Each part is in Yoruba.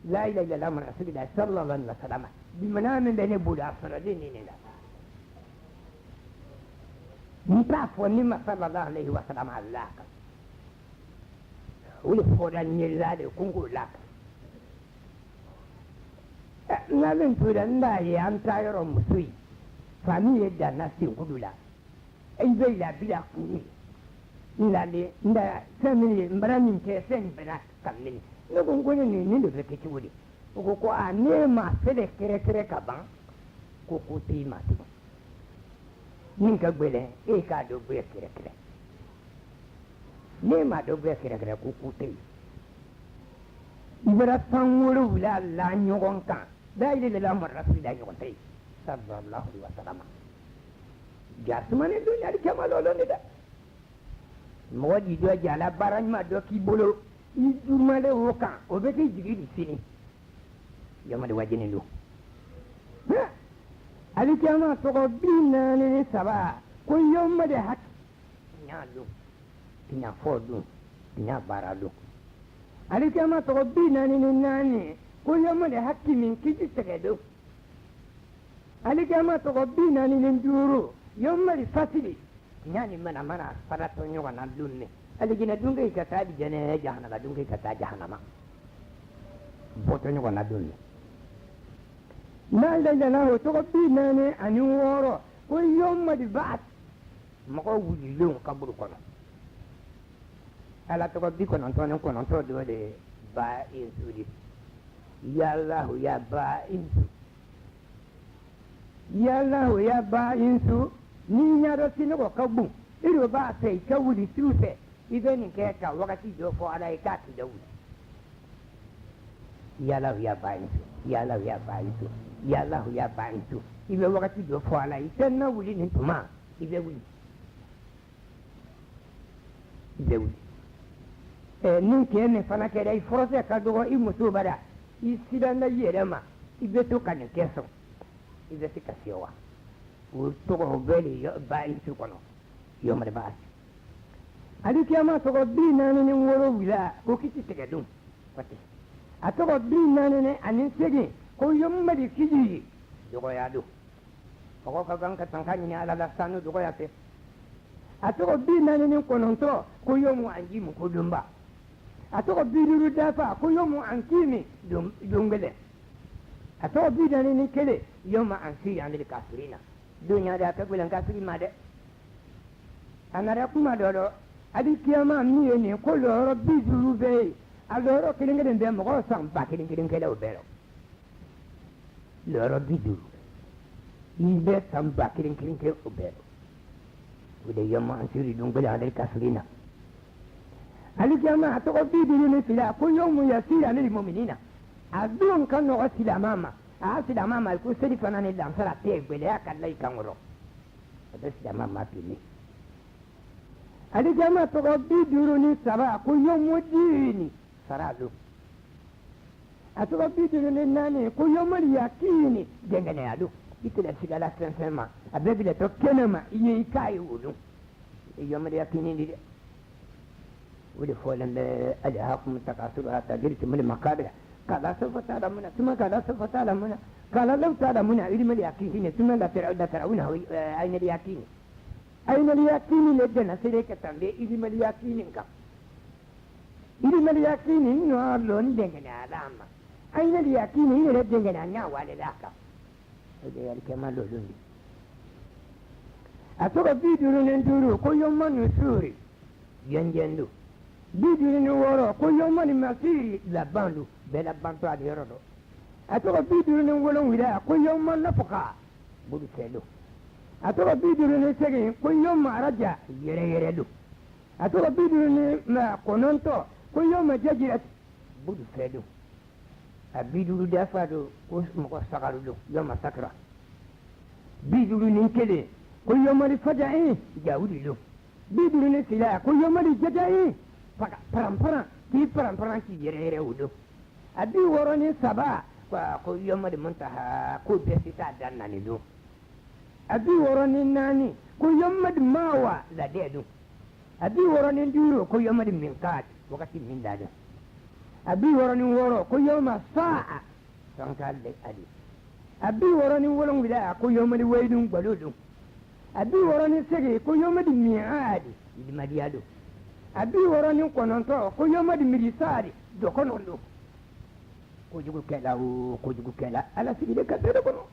لا إله إلا الله من رسول الله صلى الله عليه وسلم بمنام بين بودا فردين لا نتعرف ونما صلى الله عليه وسلم على الله ولفورا نيلاد كونغو لاك نالن تودان لا يانتا يرو مسوي فامي دا ناسي كودولا اي بيلا بلا كوني نالي ندا سامي مبرامين تسن بنا كامني نكون ni ndo feke wuri ko a ne ma fele kere kaban ko ti ma ti nin ka gbele e ka do be kere ne ma do be kere ko ti ibara sanwuru la la nyogon kan da ile la mar rasul da nyogon tai sallallahu alaihi wasallam jasmane do nyari kamalo lo ne da modi do jala baraj ma do ki bolo idumale wokan obeke jigidi sini yamade wajini lu alikama togo bina ni saba ko yomade hak nyalu tinya fodu tinya baralu alikama togo bina ni nani ko yomade hakki min kiji tegedo alikama togo bina ni nduru yomade fasili nyani mana parato nyoga na lunne aligina dunga kata di jane jahannama dunga kata jahannama boto nyoga na dunne na la to ko bina ne ani woro ko yomma di baat mako wuli lon kaburu kono ala to ko bi kono to do de ba insudi ya allah ya ba insu ya allah ya ba insu ni nyaro sino kabu iro ba sai kawuli suse idan ke ka wakati do fo ala ka ti dawu ya la ya ba insu ya la ya ba insu ya la ya ba insu ibe wakati do fo ala idan na wuli ni tuma ibe wuli nin ke ne fana ke dai forse ka do i mutu bada i sidanda yerema ibe to kan keso ibe sikasiwa o to ko beli yo ba insu kono yo ma de ba adi kiyama to ko bina ne woro wila ko kiti tege dum fati ato ko bina ne anin segi ko yomma di kiji do ko ya do ko ka gan ka tankani ni ala la sanu do ko ya te ato ko bina ne ko non to ko yomu anji mu ko dumba ato ko bidiru dafa ko yomu ankimi dungele ato ko bina ne kele yoma ansi andil kafirina dunya da ka gulan kafiri ma de anara kuma do adi kiyama mi ne ko loro bidiru be aloro kilingeden be mo sam ba kilingeden kele o bero loro bidiru ibe sam ba kilingeden kele o bero ude yoma ansiri dungele andil kafirina ali kiyama ato ko bidiru ne fila ko yomu yasira lil mu'minina adun kan no asila mama asida mama ko sedi fanane lam sara te gbele akalla ikangoro asida mama pini ali jama to ko biduru ni saba ko yomo dini saralo ato ko biduru ni nani ko yomo yakini dengene adu itela sigala sensema abebile to kenema iye kai ulu yomo yakini ni ودي فولن أجهاكم تكاثر حتى جريت من المقابر قال سوف تعلمون ثم قال سوف تعلمون قال لو تعلمون علم اليقين ثم لا ترونه أين اليقين أين اليقين لدينا سيرك تنبي علم اليقين علم اليقين نوالون دعنا علامة أين اليقين لدينا نوال ذاك هذا الكمال لولي أتوقع بيدرون ندورو كل يوم نسوري ينجندو bidiri ni woro ko yoma ni masiri la bandu be la bantu adi yorodo atoko bidiri ni wolo wida ko yoma nafuka budu selo atoko bidiri ni segi ko yoma raja yere do atoko bidiri ni ma kononto ko yoma jajirat budu selo abidu dafa do ko mo sakaru do yoma sakra bidiri ni kele ko yoma ni fajai jawudi do bidiri ni sila ko yoma ni jajai parampara ki yere udo abi woroni saba ko yomade muntaha ko besita danani do abi woroni nani ko yomade mawa la dedu abi woroni duro ko yomade minkat wakati min dada abi woroni woro ko yoma sa'a son kalle adi abi woroni wolon wida ko yoma di waydum baludum abi woroni sege ko yoma di mi'adi di madiado abi woroni kononto ko yoma di mirisari do konondo ko jugu kela ala sigi de kadde kono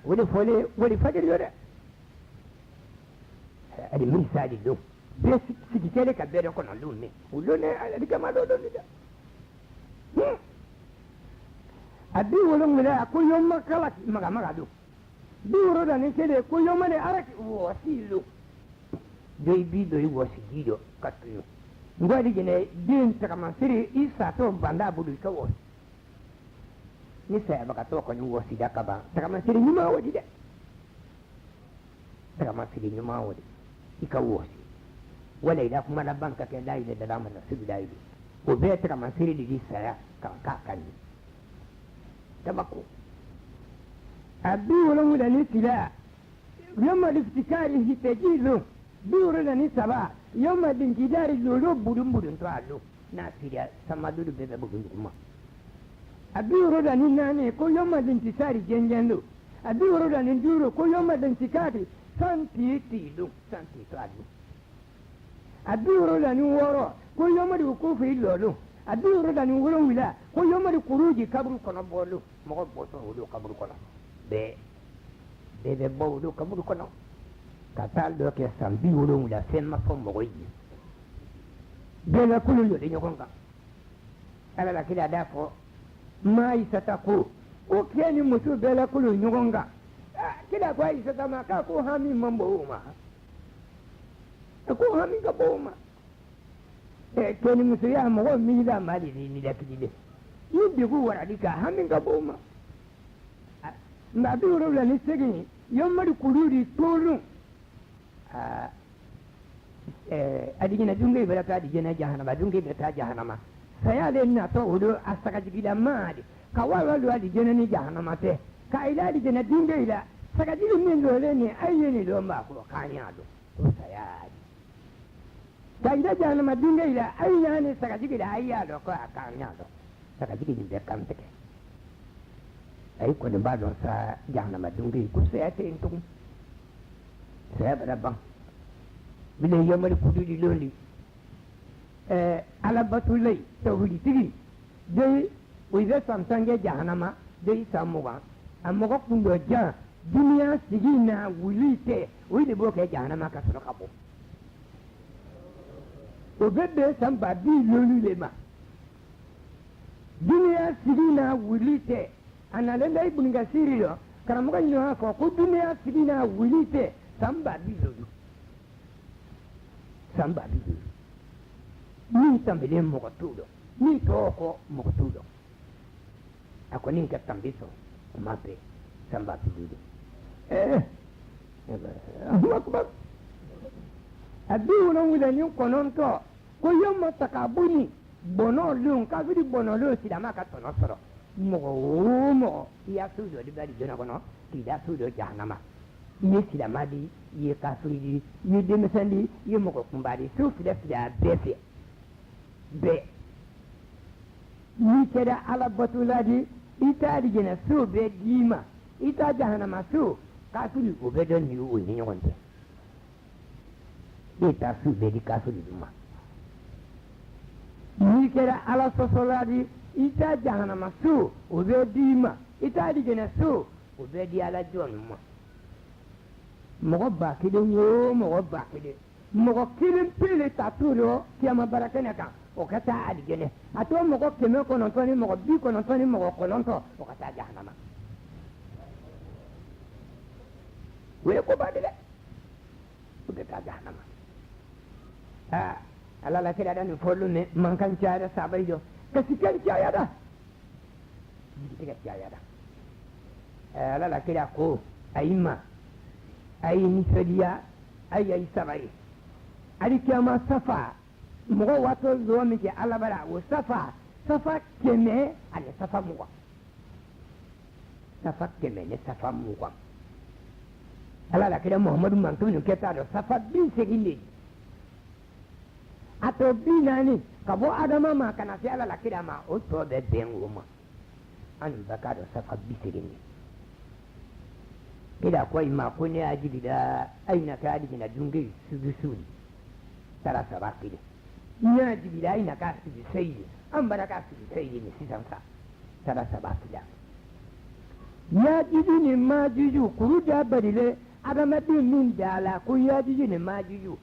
woni fole woni fajir yode adi mirisari do be sigi kele kadde kono lunne ulone adi kama do da abi wolon wida ko yoma kala maga do bi woro da ne kele ko yoma de araki wasilu doi bi doi wasigido katuyo ngwadi gene din takamasiri isa to banda budu kawo ni sai baka to ko ni wosi da kaba takamasiri ni ma wadi da takamasiri ni ma wadi ikawosi wala ida kuma na banka ke dai da dama na su dai ko be takamasiri di saya ka kan tabako abi wala mu da ni tila yamma liftikari hitajizo biuru da ni saba yamma din kidari lolo budun to allo na fiya sama dudu bebe budun kuma abiuru da ni nane ko yamma din tisari jenjendo abiuru da ni duro ko yamma din tikati santi to allo abiuru da ni woro ko yamma di ko fi lolo abiuru da ni woro wila ko yamma di kuruji kabru kono bolu mo boto wudo kabru kono bebe bolu kabru kono katal do ke sambi wolo la semma fo mogoyi bela kulu yo de nyokonga ala la kila dafo mai satako o keni mutu bela kulu nyokonga kila kwa isata maka ko hami mambo ma ko hami ka boma keni mutu ya mo mi da mali ni da kidile yibi ku wara dika hami ka boma ndabi woro la ni segi yomari kuluri tolu adigina dungai berata adigina jahannama dungai berata jahannama saya le na to udo asaka jigida madi kawawa lo adigina ni jahannama te ka ila adigina dungai la saka jigi min lo le ni ayeni lo ma ko kanya do to saya ka ila jahannama dungai la ayya ni saka jigida ayya do ko kanya do saka jigi ni be kam teke ay ko de badon sa jahannama dungai ko saya te intum saya berabang bila yamari kudu di loli ala batulai tawhid tigi dei wiza samtange jahannama dei samuga amma kundo ja dunia sigina wulite wili boke jahannama ka sura kabo o bebe samba bi lolu lema dunia sigina wulite analenda ibn gasiri yo karamuga nyino ko dunia sigina wulite samba bi lolu min tambile mogo tudo min toko mogo tudo ako nin ka tambiso mape samba tudo akbar abi wono wula ni kononto ko yomma takabuni bono lun ka vidi bono lo sidama ka tono soro mogo ya tudo di bari jona kono tida tudo jahannama ye silamadi ye kafiri ye demisandi ye moko kumbari su fida befe be ni keda ala batuladi ita digena su be dima ita jahannama su kafiri ko be don ni o ni nyonte ita su be di kafiri duma ni keda ala sosoladi ita jahannama su o be dima ita digena su o be di ala jonuma mogo ba kiden yo mogo ba kiden mogo kiden pele taturo kiyama barakene kan o kata adigene ato mogo keme konontoni mogo bi konontoni mogo kononto o kata jahannama we ko badile o kata jahannama ala la kida dan follu ne mankan ciara sabai jo kasikan ciara da diga ciara da ala la kida ko ayima ay nisadiya ay sabai ali kiyama safa mogo wato zo mi ke alabara wo safa keme ale safa muwa safa keme ne safa muwa ala la kida muhammadu mantunu keta do safa bin seginde ato binani ka bɔ adama ma ka na se ala la kira ma o tɔ bɛ bɛn o ma an nin bɛɛ k'a dɔn safa 80 ye kira ko i ma ko ne y'a jigida ayi na k'a digina dunge sugusu tara saba kelen ne y'a jigida ayi na k'a sigi seyi an bara k'a sigi seyi ni sisan sa tara saba kelen yajuju ni majuju kuru da barile adamaden min da la ko yajuju ni majuju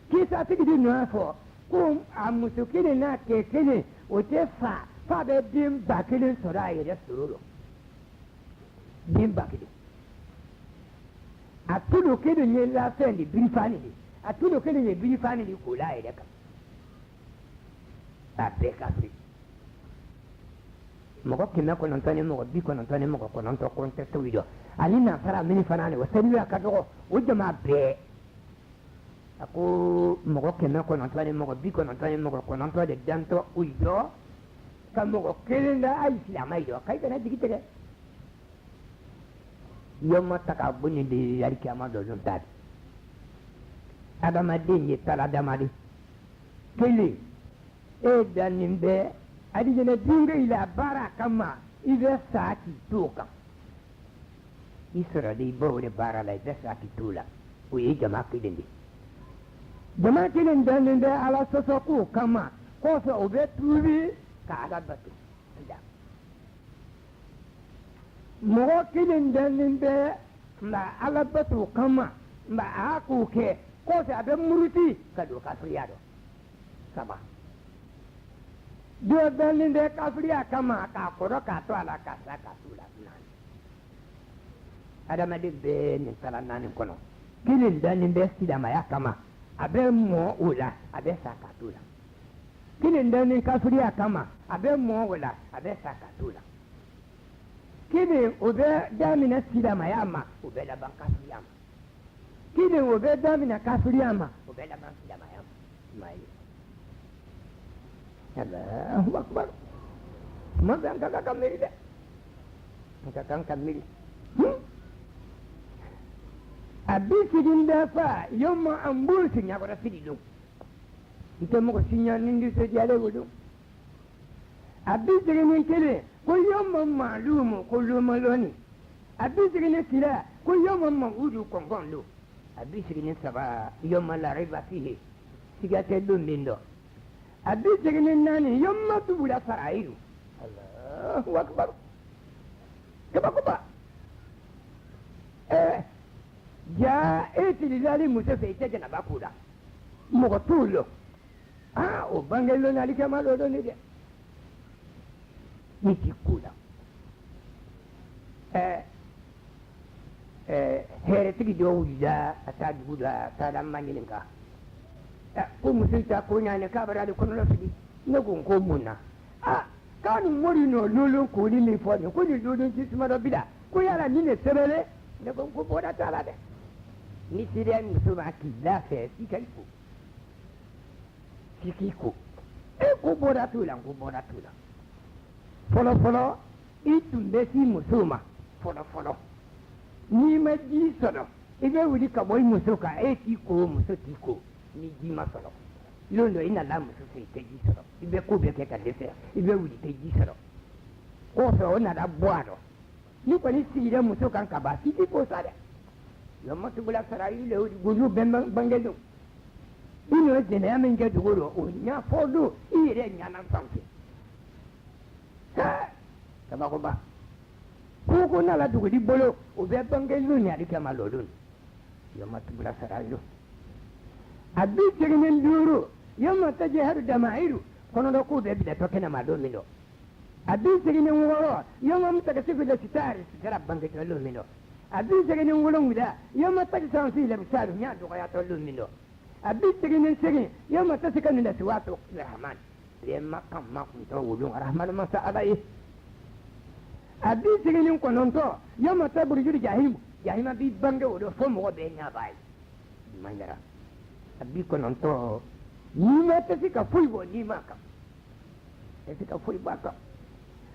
kisa tigi di nɔ fɔ ko a muso kelen n'a cɛ kelen o tɛ fa f'a bɛ den ba kelen sɔrɔ a yɛrɛ sɔrɔ la den ba kelen a tulo kelen ye lafɛn de birifani de a tulo kelen ye birifani de k'o la a yɛrɛ kan a bɛɛ ka firi mɔgɔ 900 ni mɔgɔ 90 ni mɔgɔ 9 contexte wi dɔ ani nasara min fana ni o seliya ka dɔgɔ o jama bɛɛ a ko mɔgɔ 900 ni mɔgɔ 90 ni mɔgɔ 9 de dantɔ u dɔ ka mɔgɔ kelen da ayi silama yi dɔ k'a kana jigi tigɛ yɔma ta ka bɔ ni de alikiyama dɔ zɔn ta adamaden ye tala adamaden kelen e dannen bɛ adijɛnɛ dunge yi la baara kama i bɛ sa k'i to kan i sɔrɔ de i bɔ o de baara la i bɛ sa k'i to la o ye jama kelen de jama kelen dannen bɛ ala sɔsɔ k'o kama kɔfɛ o bɛ tuubi ka ala bato mɔgɔ kelen dannen bɛ nka ala bato kama nka a y'a k'o kɛ kɔfɛ a bɛ muruti ka don kafiriya dɔ saba dɔ dannen bɛ kafiriya kama k'a kɔrɔ k'a to a la k'a sa k'a to la naani adamaden bɛɛ nin tala naani kɔnɔ kelen dannen bɛ silamaya kama a bɛ mɔ o la a bɛ sa k'a to la kelen dannen kafiriya kama a bɛ mɔ o la a bɛ sa k'a to la kelen o bɛ daminɛ silamaya ma o bɛ laban kafiriya ma kelen o bɛ daminɛ kafiriya ma o bɛ laban silamaya ma maa ye Allahu akbar ma bɛ an ka kan miiri dɛ an ka kan ka miiri a bi sigin bɛ fa yomma an b'o si ɲagara sigi don n tɛ mɔgɔ si ɲa ni nisɔndiyalen o don a bi sigin kelen ko yomma maalumu ko lomaloni a bi sigin sira ko yomma mahudu kɔnkɔn don a bi sigin saba yomma lariba fihe siga tɛ don min dɔ a bi sigin naani yomma tubula farayiru Allahu akbar kabakoba ja e tilizali muso fɛ i tɛ jɛnɛba k'o la mɔgɔ t'o lɔ o bangelo na alikiyama dɔ dɔn ne dɛ ne t'i k'o la hɛrɛtigi dɔ wulila a taa dugu la a taara n ma ɲininka ko muso ta ko ɲaani k'a bɛra ale kɔnɔla fili ne ko n ko mun na k'a ni mori nɔ lolon k'oli min fɔ nin ko nin lolon ti suma dɔ bi la ko yala ni ne sɛbɛnle ne ko n ko bɔda t'a la dɛ ni siriya muso ma k'i lafɛ i ka i ko f'i k'i ko ko bɔda t'o la n ko bɔda t'o la fɔlɔfɔlɔ i tun bɛ si muso ma fɔlɔfɔlɔ n'i ma ji sɔrɔ i bɛ wuli ka bɔ i muso kan e t'i ko muso t'i ko ni ji ma sɔrɔ don dɔ i nana muso fɛ i tɛ ji sɔrɔ i bɛ ko bɛɛ kɛ ka dɛsɛ i bɛ wuli i tɛ ji sɔrɔ kɔfɛ o nana bɔ a dɔn ni kɔni sigira muso kan ka ban f'i k'i ko sa dɛ yɔrɔ tugula sara i le golo bɛɛ bange don i n'o jɛnɛya min kɛ dugu rɔ o ɲɛfɔ don i yɛrɛ ɲana fan fɛ kabakoba ko n'ala dugudi bolo o bɛ bange don ni alikiyama lɔ don yɔrɔ tugula sara i lo a bi segin duuru yɔrɔ tajɛ hali damahiru kɔnɔdɔ ko bɛɛ bila tɔ kɛnɛma don min dɔ a bi segin wɔɔrɔ yɔrɔ musakasi fila sitari sitara bange tɔ don min dɔ a bi segin wolonwula yɔrɔ taji san fi labisari n y'a dɔgɔyatɔ don min dɔ a bi segin yɔrɔ tasi ka nin lasi waatɔ rahman lɛma kan ma kun tɔ wolo rahman masa ala ye a bi segin kɔnɔntɔ yɔrɔ ta burujuru jahimu jahima bi bange o don fo mɔgɔ bɛɛ ɲa b'a ye manjara a bi kɔnɔntɔ n'i ma tɛ ka foyi bɔ n'i ma kan tɛ se ka foyi bɔ a kan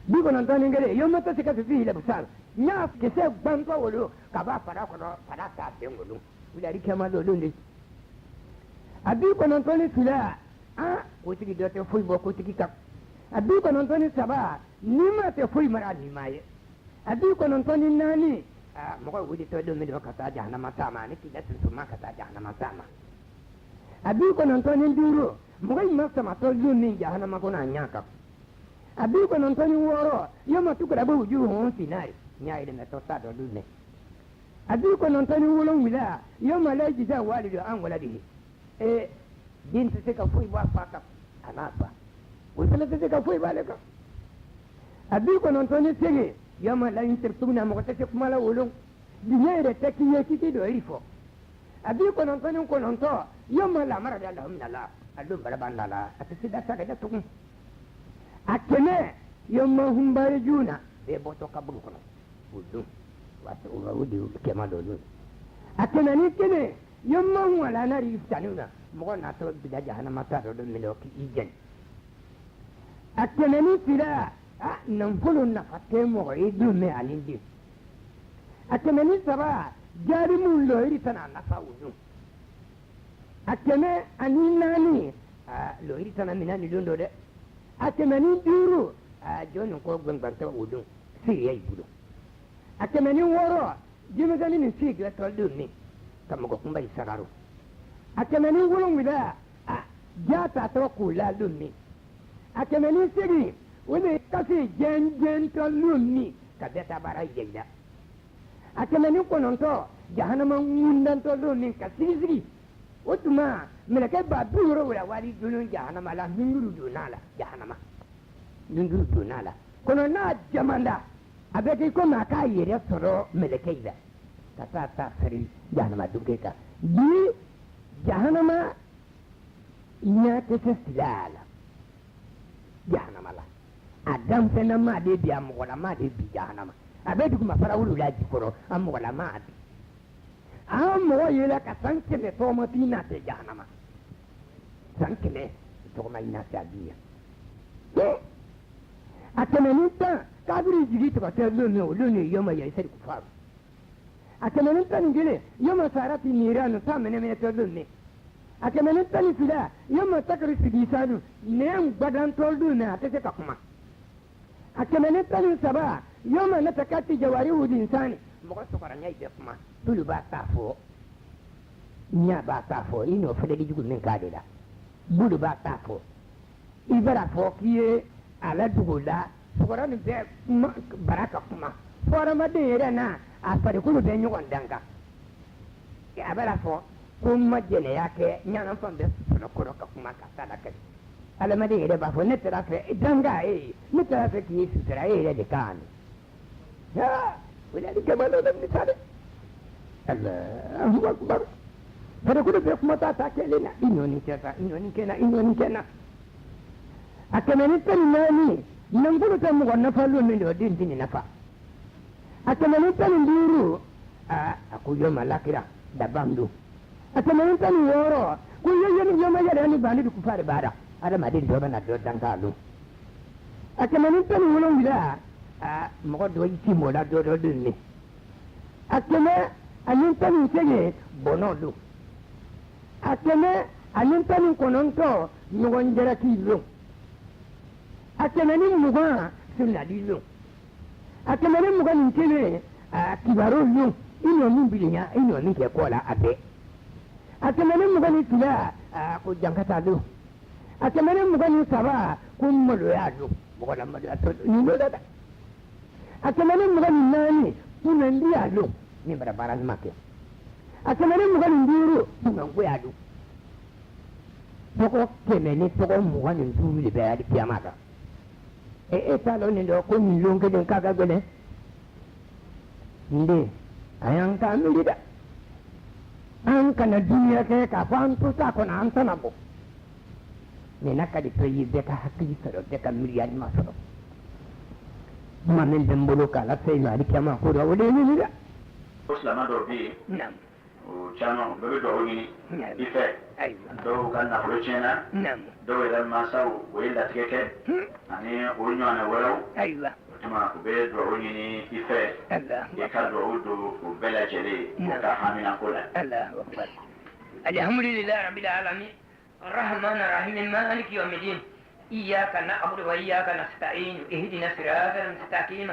bi kɔnɔntɔ ni kelen yɔrɔ tɛ se ka fi labisari n y'a kisɛ gbantɔ wolo ka b'a fara kɔnɔ fara t'a bɛn wolo wulari kɛma dɔ don de a bi kɔnɔntɔ ni fila ko tigi do te foyi bo ko tigi kap abi ko non toni saba ni ma te foyi mara ni maye abi ko non toni nani mo ko wudi to do mi do kata jahannama sama ni ti da tu ma kata jahannama sama abi ko non toni duro mo ko ma sama to do ni jahannama ko na nyaka abi ko non toni woro yoma tu ko da bu ju hon sinai nyai de to sa do du ne abi ko non toni wolon wila yoma la ji da walido an waladihi din ta ka foi ba fa ka anapa wala ta ka foi ba le ka abi ko non toni sege yoma la intertuna mo ta kuma la wolon dinere ta kiye kiti do rifo abi ko non toni ko non to yoma la mara da alhamdulillah adu barabanda la atasi da sa da tukun akene yoma humbare juna be boto kabul kono wudu wato wudi kema do do akene ni kene yoma wala na riftanuna mo na to bida jahannama ta do mi lo ki ijen akene ni tira nan fulun na fatte mo idu me alindi akene ni saba jari mun lo iri tana na fa wudu akene ani nani lo iri tana minani dondo de akene ni duru jonu ko gbangbanta wudu si yayi budu akene ni woro jimi gani ni si ga to do ni kama ko kumba isagaru akemeni wulun wida jata to kula lummi akemeni sigi wani kasi jen to lummi ka beta bara yeyda akemeni kononto jahannama ngundan to lummi ka sigi otuma meleke ba buro wala wali dunun jahannama la nunguru dunala jahannama nunguru dunala kono na jamanda abeki ko ma ka yere soro meleke ida ta sari jahannama dukeka di jahannama nya tese silala jahannama la adam fena ma de bi am wala ma de bi jahannama abedu kuma fara wulu la jikoro am wala ma de am wo yela ka sanke ne to ma tina te jahannama sanke ne to ma ina ta biya atemenita kabiri jigi to ka te lo ne yoma ya isari kufaru atemenita ngile yoma sarati niranu ta mene to lo ne atemenita ni fila yoma takri sigisanu ne gbadan to lo ne atete ka kuma atemenita ni saba yoma na takati jawari wudi insani mo ko sokara nyai be kuma tulu ba tafo nya ba tafo ino fele di jugu men kade da bulu ba tafo ibara fo kiye ala dugula sokara ni be baraka kuma fora ma de yere na a pare kulu be nyugon danga ya bala fo kuma jene yake nyana fambe sono koro ka kuma ka sala ka ala ma de yere ba fo ne tera fe danga ne tera fe ki su tera de kan ya wala di kamalo da ni tare Allahu akbar pare kulu be kuma ta kelena inoni kena akameni tan nani nan bulu tan mo na fallo min do din nafa akameni tan duru aku yo malakira da bandu akameni tan yoro ku yo ma yare ni bani ku fare bada ada madin do bana do dan kalu akameni tan wolon bila mo do yi mo la do din ni akame anin tan sege bonodu akame anin tan kononto ngon jara ki lo atemeni mugan sunna dillo atemeni mugan ntele kibaro yo ino min bilinya ino min ke kola abe atemeni mugan tila ko jankata lo atemeni mugan saba ko molo ya lo ko la mado to ni lo da atemeni mugan nani kuna ndia lo ni barabara make atemeni mugan ndiro kuna ko ya lo boko temeni boko mugan nduru le ba di kiamaka talo ni do ko ni lonke den kaga gole ndi ayang ka mi da an kana duniya ke ka fan to ta ko na antana bo ni nakka di to yi be ka hakki soro de ka miliyan ma soro manen dem bolo kala sai na di kama ko do wole ni da Islama do bi nam o chano be do ni ife do kan na ko chena nam do ila masau wela tikeke ani onyo na wero aywa tuma ko be do ni ife Allah ya ka do ko bela jele ka hamina kola Allahu akbar alhamdulillah rabbil alamin الرحمن الرحيم مالك يوم الدين إياك نعبد وإياك نستعين اهدنا الصراط المستقيم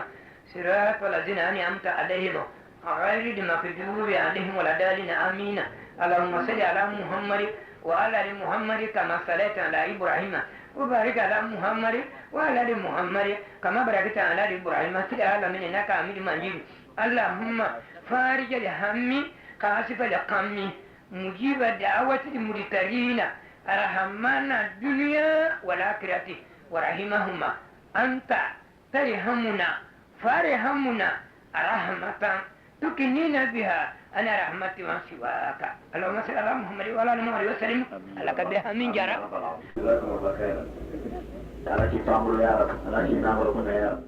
صراط الذين أنعمت عليهم غير المغضوب عليهم ولا الضالين آمين اللهم صل على محمد وعلى آل محمد كما صليت على إبراهيم وبارك على محمد وعلى آل محمد كما باركت على آل إبراهيم في العالمين إنك حميد مجيد اللهم فارج الهم كاشف الغم مجيب الدعوة المضطرين الرحمن الدنيا والآخرة ورحمهما أنت ترحمنا فارحمنا رحمة تكنينا بها أنا رحمة من سواك اللهم صل على محمد وعلى آل محمد وسلم لك بها من جرى جزاكم الله خيرا. أنا كيف أعمل يا رب؟ أنا كيف أعمل يا رب؟